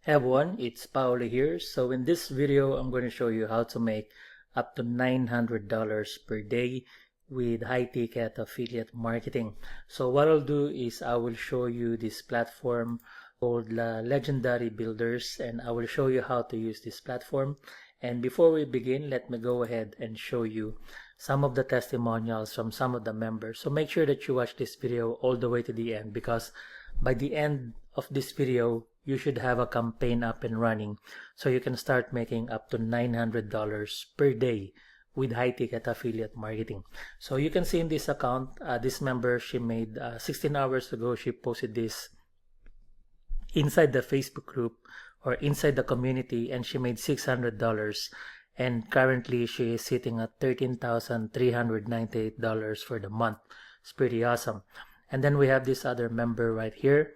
Hey everyone, it's Paolo here. So in this video, I'm going to show you how to make up to $900 per day with high-ticket affiliate marketing. So what I'll do is I will show you this platform called Legendary Builders, and I will show you how to use this platform. And before we begin, let me go ahead and show you some of the testimonials from some of the members. So make sure that you watch this video all the way to the end, because by the end of this video, you should have a campaign up and running so you can start making up to $900 per day with high-ticket affiliate marketing. So you can see in this account, this member, she made 16 hours ago, she posted this inside the Facebook group or inside the community, and she made $600, and currently she is sitting at $13,398 for the month. It's pretty awesome. And then we have this other member right here.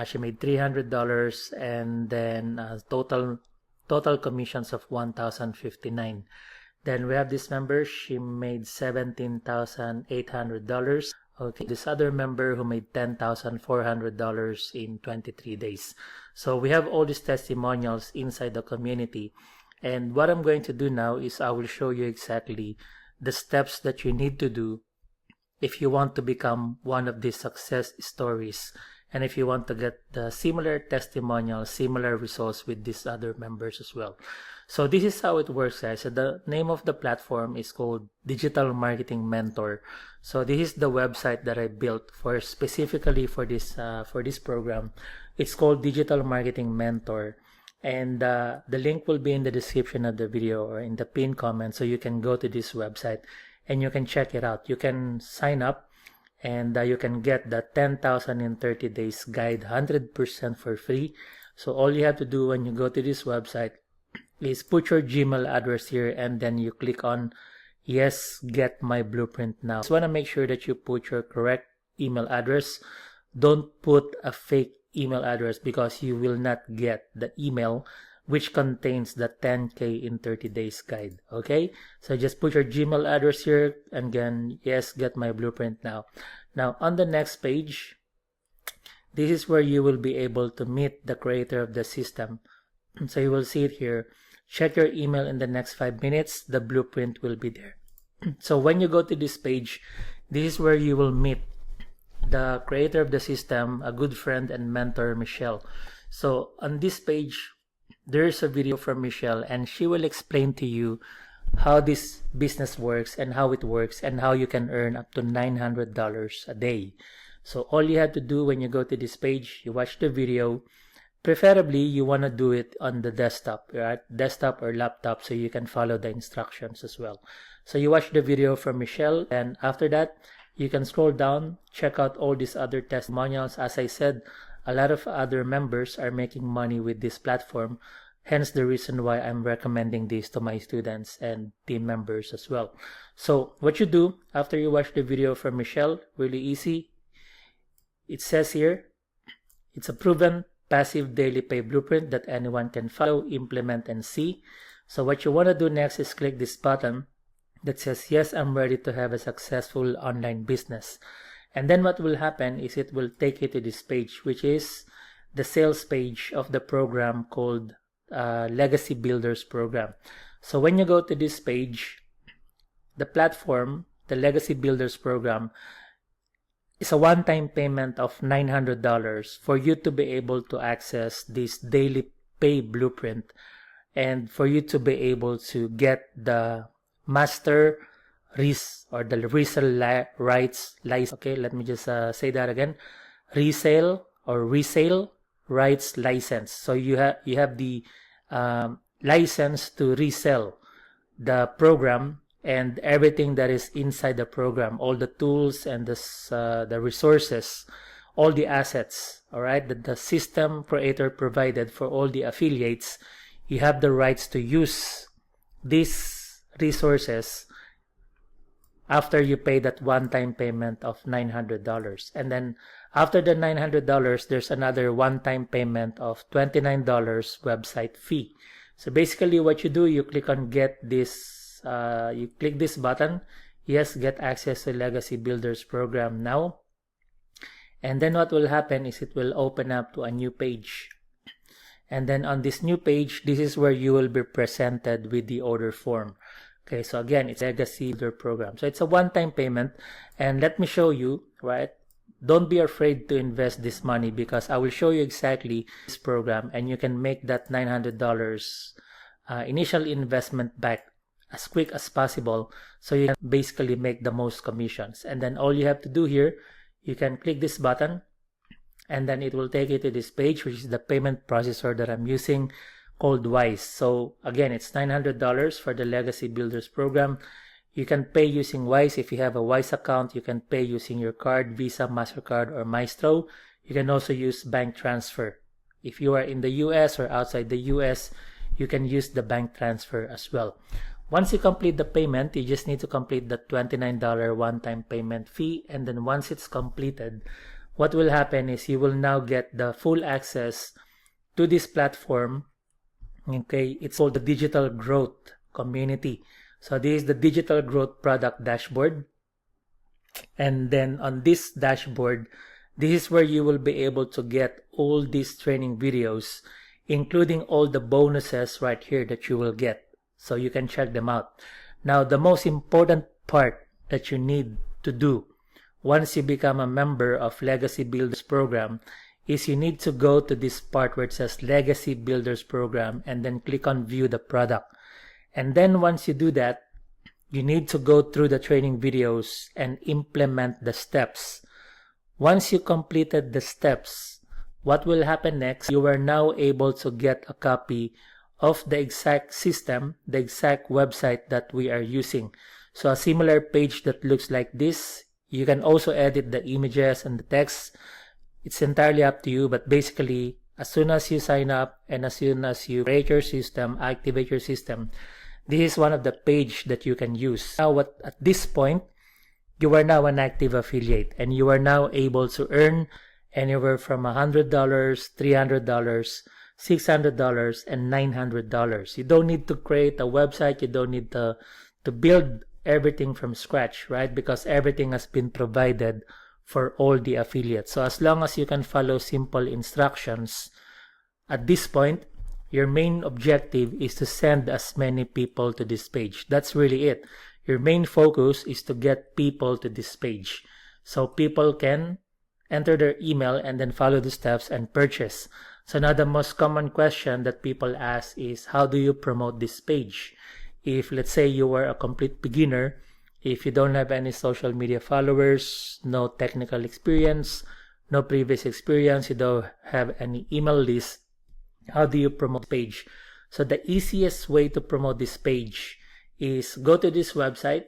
She made $300 and then total commissions of $1,059. Then we have this member, she made $17,800. Okay, this other member who made $10,400 in 23 days. So we have all these testimonials inside the community. And what I'm going to do now is I will show you exactly the steps that you need to do if you want to become one of these success stories, and if you want to get the similar testimonials, similar results with these other members as well. So this is how it works, guys. So the name of the platform is called Digital Marketing Mentor. So this is the website that I built for specifically for this program. It's called Digital Marketing Mentor, and the link will be in the description of the video or in the pinned comment, so you can go to this website and you can check it out. You can sign up, and you can get the 10,000 in 30 days guide 100% for free. So all you have to do when you go to this website is put your Gmail address here, and then you click on yes, get my blueprint now. Just want to make sure that you put your correct email address. Don't put a fake email address, because you will not get the email which contains the 10K in 30 days guide. Okay, so just put your Gmail address here, and again, yes, get my blueprint now. Now on the next page, this is where you will be able to meet the creator of the system. So you will see it here. Check your email in the next 5 minutes, the blueprint will be there. So when you go to this page, this is where you will meet the creator of the system, a good friend and mentor, Michelle. So on this page, there's a video from Michelle, and she will explain to you how this business works and how it works and how you can earn up to $900 a day. So all you have to do when you go to this page, you watch the video. Preferably you want to do it on the desktop, right? Desktop or laptop, so you can follow the instructions as well. So you watch the video from Michelle, and after that you can scroll down, check out all these other testimonials. As I said, a lot of other members are making money with this platform, hence the reason why I'm recommending this to my students and team members as well. So what you do after you watch the video from Michelle, really easy. It says here, it's a proven passive daily pay blueprint that anyone can follow, implement, and see. So what you want to do next is click this button that says, yes, I'm ready to have a successful online business. And then what will happen is it will take you to this page, which is the sales page of the program called Legacy Builders Program. So when you go to this page, the platform, the Legacy Builders Program, is a one-time payment of $900 for you to be able to access this daily pay blueprint, and for you to be able to get the master or the resale rights license. Okay, let me just say that again. Resale or resale rights license. So you have the license to resell the program and everything that is inside the program, all the tools and the resources, all the assets, all right, that the system creator provided for all the affiliates. You have the rights to use these resources after you pay that one-time payment of $900. And then after the $900, there's another one-time payment of $29 website fee. So basically what you do, you click on get this, you click this button, yes, get access to Legacy Builders Program now. And then what will happen is it will open up to a new page. And then on this new page, this is where you will be presented with the order form. Okay, so again, it's Legacy Builder Program. So it's a one-time payment. And let me show you, right? Don't be afraid to invest this money, because I will show you exactly this program, and you can make that $900 initial investment back as quick as possible, so you can basically make the most commissions. And then all you have to do here, you can click this button, and then it will take you to this page, which is the payment processor that I'm using, called Wise. So again, it's $900 for the Legacy Builders Program. You can pay using Wise. If you have a Wise account, you can pay using your card, Visa, MasterCard, or Maestro. You can also use bank transfer. If you are in the US or outside the US, you can use the bank transfer as well. Once you complete the payment, you just need to complete the $29 one-time payment fee. And then once it's completed, what will happen is you will now get the full access to this platform. Okay, it's called the Digital Growth Community. So this is the Digital Growth Product Dashboard. And then on this dashboard, this is where you will be able to get all these training videos, including all the bonuses right here that you will get. So you can check them out. Now, the most important part that you need to do once you become a member of Legacy Builders Program is you need to go to this part where it says Legacy Builders Program, and then click on View the Product. And then once you do that, you need to go through the training videos and implement the steps. Once you completed the steps, what will happen next? You are now able to get a copy of the exact system, the exact website that we are using. So a similar page that looks like this. You can also edit the images and the text. It's entirely up to you, but basically, as soon as you sign up and as soon as you create your system, activate your system, this is one of the pages that you can use. Now, at this point, you are now an active affiliate, and you are now able to earn anywhere from $100, $300, $600, and $900. You don't need to create a website. You don't need to build everything from scratch, right? Because everything has been provided for all the affiliates. So as long as you can follow simple instructions, at this point, your main objective is to send as many people to this page. That's really it. Your main focus is to get people to this page, so people can enter their email and then follow the steps and purchase. So now the most common question that people ask is, how do you promote this page? If, let's say, you are a complete beginner, if you don't have any social media followers, no technical experience, no previous experience, you don't have any email list, how do you promote the page? So the easiest way to promote this page is go to this website.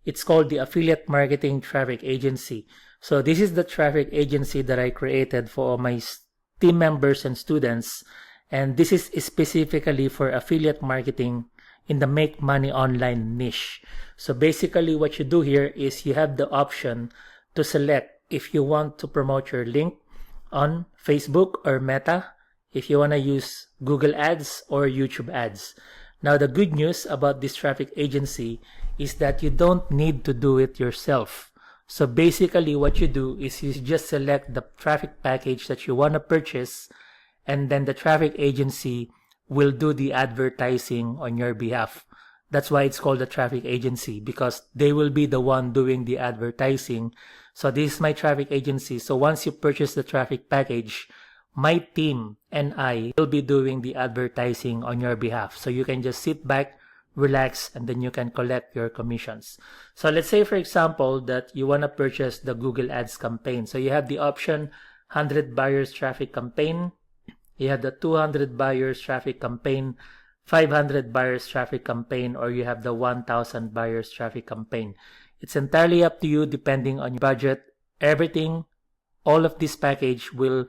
It's called the Affiliate Marketing Traffic Agency. So this is the traffic agency that I created for my team members and students. And this is specifically for affiliate marketing in the make money online niche. So basically what you do here is you have the option to select if you want to promote your link on Facebook or Meta, if you want to use Google Ads or YouTube Ads. Now, the good news about this traffic agency is that you don't need to do it yourself. So basically what you do is you just select the traffic package that you want to purchase, and then the traffic agency will do the advertising on your behalf. That's why it's called a traffic agency, because they will be the one doing the advertising. So this is my traffic agency. So once you purchase the traffic package, my team and I will be doing the advertising on your behalf. So you can just sit back, relax, and then you can collect your commissions. So let's say, for example, that you want to purchase the Google Ads campaign. So you have the option 100 buyers traffic campaign. You have the 200 buyers traffic campaign, 500 buyers traffic campaign, or you have the 1000 buyers traffic campaign. It's entirely up to you depending on your budget. Everything, all of this package will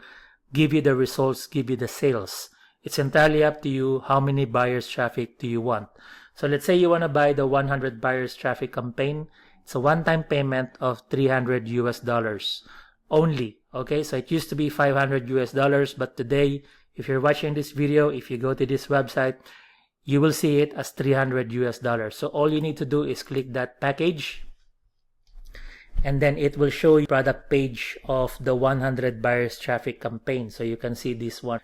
give you the results, give you the sales. It's entirely up to you how many buyers traffic do you want. So let's say you want to buy the 100 buyers traffic campaign. It's a one-time payment of $300 US only. Okay, so it used to be $500 US, but today, if you're watching this video, if you go to this website, you will see it as $300 US. So all you need to do is click that package, and then it will show you the product page of the 100 buyers traffic campaign. So you can see this one.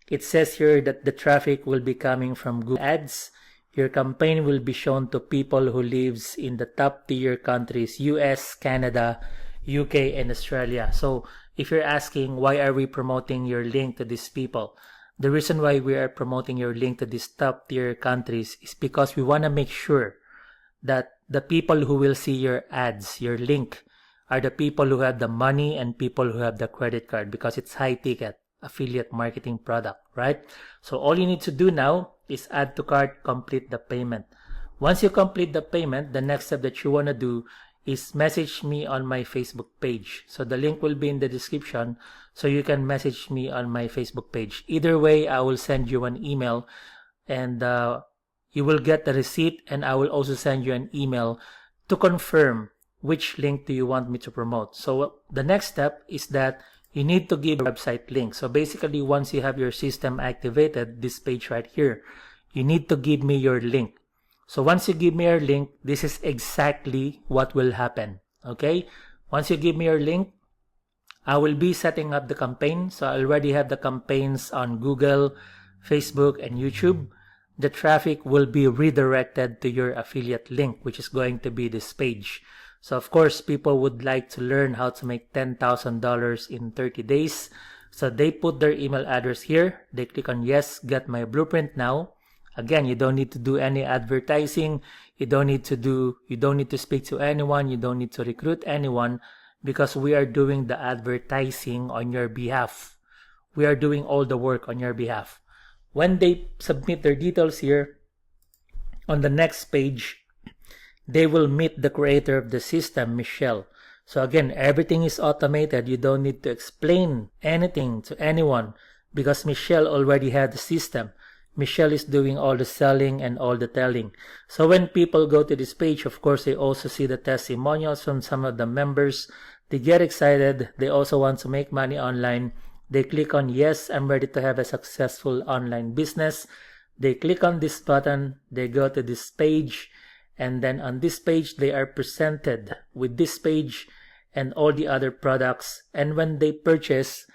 it says here that the traffic will be coming from Google Ads. Your campaign will be shown to people who lives in the top tier countries, US, Canada, UK, and Australia. So if you're asking why are we promoting your link to these people, the reason why we are promoting your link to these top tier countries is because we want to make sure that the people who will see your ads, your link, are the people who have the money and people who have the credit card, because it's high ticket affiliate marketing product, right? So all you need to do now is add to cart, complete the payment. Once you complete the payment, the next step that you want to do is message me on my Facebook page. So the link will be in the description, so you can message me on my Facebook page. Either way, I will send you an email, and you will get the receipt, and I will also send you an email to confirm which link do you want me to promote. So the next step is that you need to give a website link. So basically, once you have your system activated, this page right here, you need to give me your link. So once you give me your link, this is exactly what will happen. Okay? Once you give me your link, I will be setting up the campaign. So I already have the campaigns on Google, Facebook, and YouTube. The traffic will be redirected to your affiliate link, which is going to be this page. So of course, people would like to learn how to make $10,000 in 30 days. So they put their email address here. They click on yes, get my blueprint now. Again, you don't need to do any advertising. You don't need to speak to anyone. You don't need to recruit anyone, because we are doing the advertising on your behalf. We are doing all the work on your behalf. When they submit their details here, on the next page, they will meet the creator of the system, Michelle. So again, everything is automated. You don't need to explain anything to anyone, because Michelle already had the system. Michelle is doing all the selling and all the telling. So when people go to this page, of course, they also see the testimonials from some of the members. They get excited. They also want to make money online. They click on yes, I'm ready to have a successful online business. They click on this button. They go to this page. And then on this page, they are presented with this page and all the other products. And when they purchase,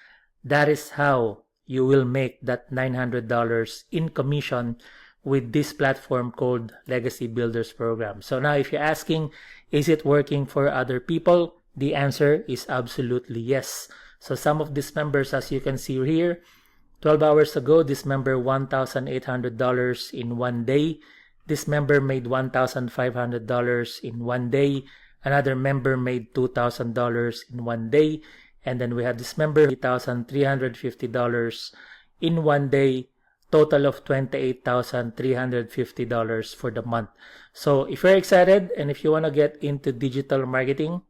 that is how you will make that $900 in commission with this platform called Legacy Builders Program. So now if you're asking, is it working for other people? The answer is absolutely yes. So some of these members, as you can see here, 12 hours ago, this member $1,800 in one day. This member made $1,500 in one day. Another member made $2,000 in one day. And then we have this member, $3,350 in one day. Total of $28,350 for the month. So if you're excited and if you want to get into digital marketing,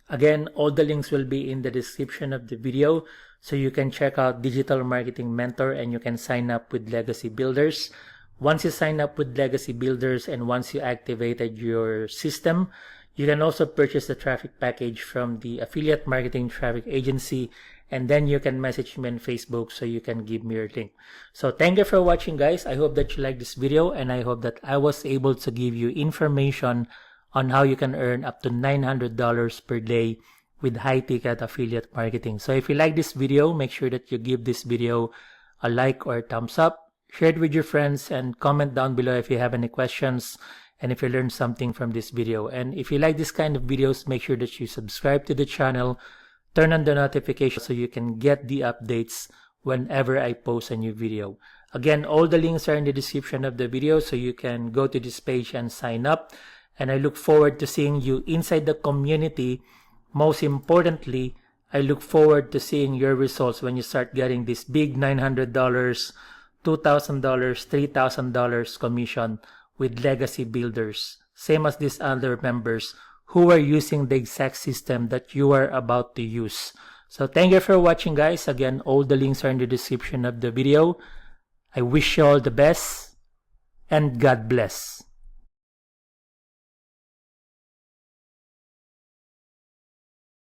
again, all the links will be in the description of the video. So you can check out Digital Marketing Mentor and you can sign up with Legacy Builders. Once you sign up with Legacy Builders and once you activated your system, you can also purchase the traffic package from the Affiliate Marketing Traffic Agency, and then you can message me on Facebook so you can give me your link. So thank you for watching, guys. I hope that you like this video, and I hope that I was able to give you information on how you can earn up to $900 per day with high-ticket affiliate marketing. So if you like this video, make sure that you give this video a like or a thumbs up. Share it with your friends and comment down below if you have any questions and if you learned something from this video. And if you like this kind of videos, make sure that you subscribe to the channel, turn on the notifications so you can get the updates whenever I post a new video. Again, all the links are in the description of the video, so you can go to this page and sign up. And I look forward to seeing you inside the community. Most importantly, I look forward to seeing your results when you start getting this big $900, $2,000, $3,000 commission with Legacy Builders, same as these other members who are using the exact system that you are about to use. So thank you for watching, guys. Again, all the links are in the description of the video. I wish you all the best and God bless.